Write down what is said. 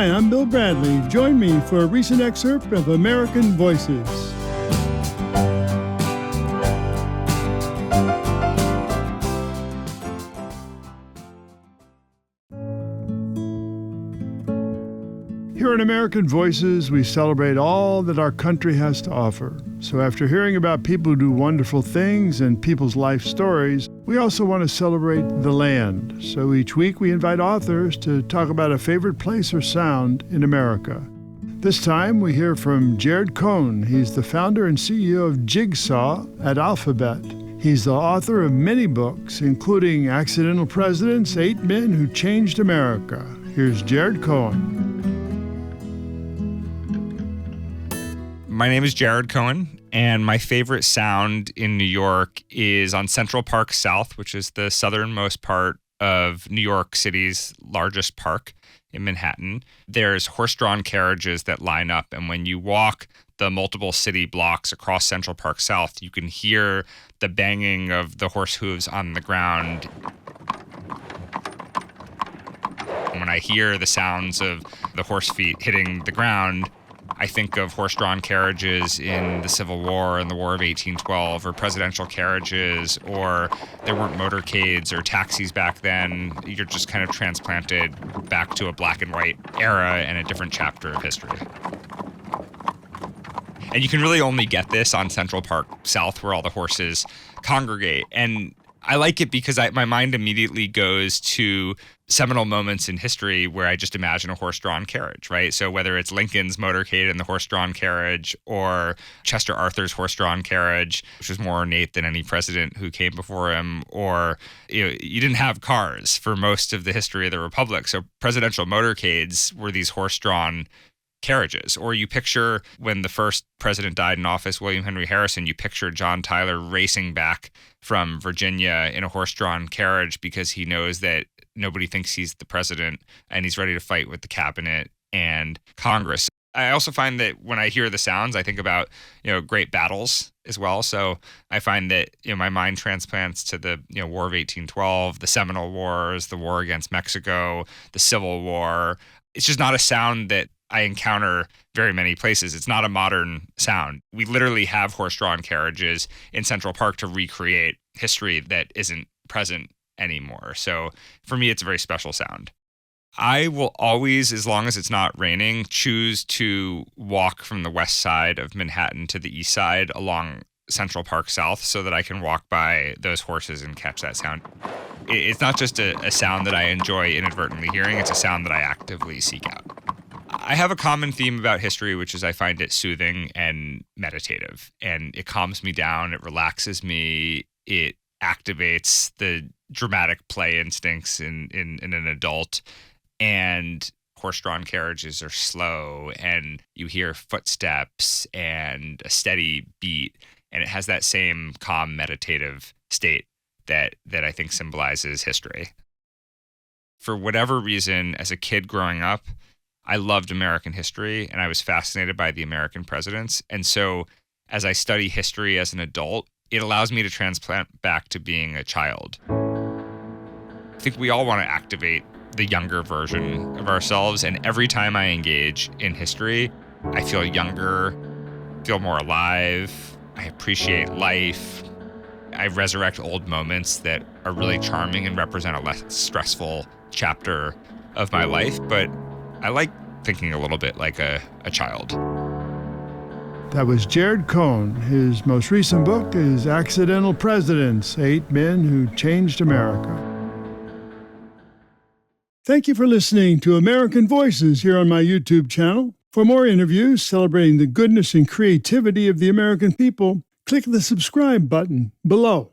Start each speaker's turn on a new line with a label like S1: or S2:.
S1: Hi, I'm Bill Bradley. Join me for a recent excerpt of American Voices. Here in American Voices, we celebrate all that our country has to offer. So after hearing about people who do wonderful things and people's life stories, we also want to celebrate the land. So each week we invite authors to talk about a favorite place or sound in America. This time we hear from Jared Cohen. He's the founder and CEO of Jigsaw at Alphabet. He's the author of many books, including Accidental Presidents, 8 Men Who Changed America. Here's Jared Cohen.
S2: My name is Jared Cohen, and my favorite sound in New York is on Central Park South, which is the southernmost part of New York City's largest park in Manhattan. There's horse-drawn carriages that line up, and when you walk the multiple city blocks across Central Park South, you can hear the banging of the horse hooves on the ground. When I hear the sounds of the horse feet hitting the ground, I think of horse-drawn carriages in the Civil War and the War of 1812, or presidential carriages, or there weren't motorcades or taxis back then. You're just kind of transplanted back to a black and white era and a different chapter of history. And you can really only get this on Central Park South, where all the horses congregate. And I like it because my mind immediately goes to seminal moments in history where I just imagine a horse-drawn carriage, right? So whether it's Lincoln's motorcade and the horse-drawn carriage, or Chester Arthur's horse-drawn carriage, which was more ornate than any president who came before him, or you didn't have cars for most of the history of the Republic. So presidential motorcades were these horse-drawn carriages. Or you picture when the first president died in office, William Henry Harrison, you picture John Tyler racing back from Virginia in a horse-drawn carriage because he knows that nobody thinks he's the president and he's ready to fight with the cabinet and Congress. I also find that when I hear the sounds, I think about, great battles as well. So I find that, my mind transplants to the, War of 1812, the Seminole Wars, the war against Mexico, the Civil War. It's just not a sound that I encounter very many places. It's not a modern sound. We literally have horse-drawn carriages in Central Park to recreate history that isn't present anymore. So for me, it's a very special sound. I will always, as long as it's not raining, choose to walk from the west side of Manhattan to the east side along Central Park South so that I can walk by those horses and catch that sound. It's not just a sound that I enjoy inadvertently hearing, it's a sound that I actively seek out. I have a common theme about history, which is I find it soothing and meditative, and it calms me down, it relaxes me, it activates the dramatic play instincts in an adult. And horse-drawn carriages are slow, and you hear footsteps and a steady beat, and it has that same calm, meditative state that I think symbolizes history. For whatever reason, as a kid growing up, I loved American history, and I was fascinated by the American presidents. And so as I study history as an adult, it allows me to transplant back to being a child. I think we all want to activate the younger version of ourselves, and every time I engage in history, I feel younger, feel more alive, I appreciate life. I resurrect old moments that are really charming and represent a less stressful chapter of my life, but I like thinking a little bit like a child.
S1: That was Jared Cohen. His most recent book is Accidental Presidents, 8 Men Who Changed America. Thank you for listening to American Voices here on my YouTube channel. For more interviews celebrating the goodness and creativity of the American people, click the subscribe button below.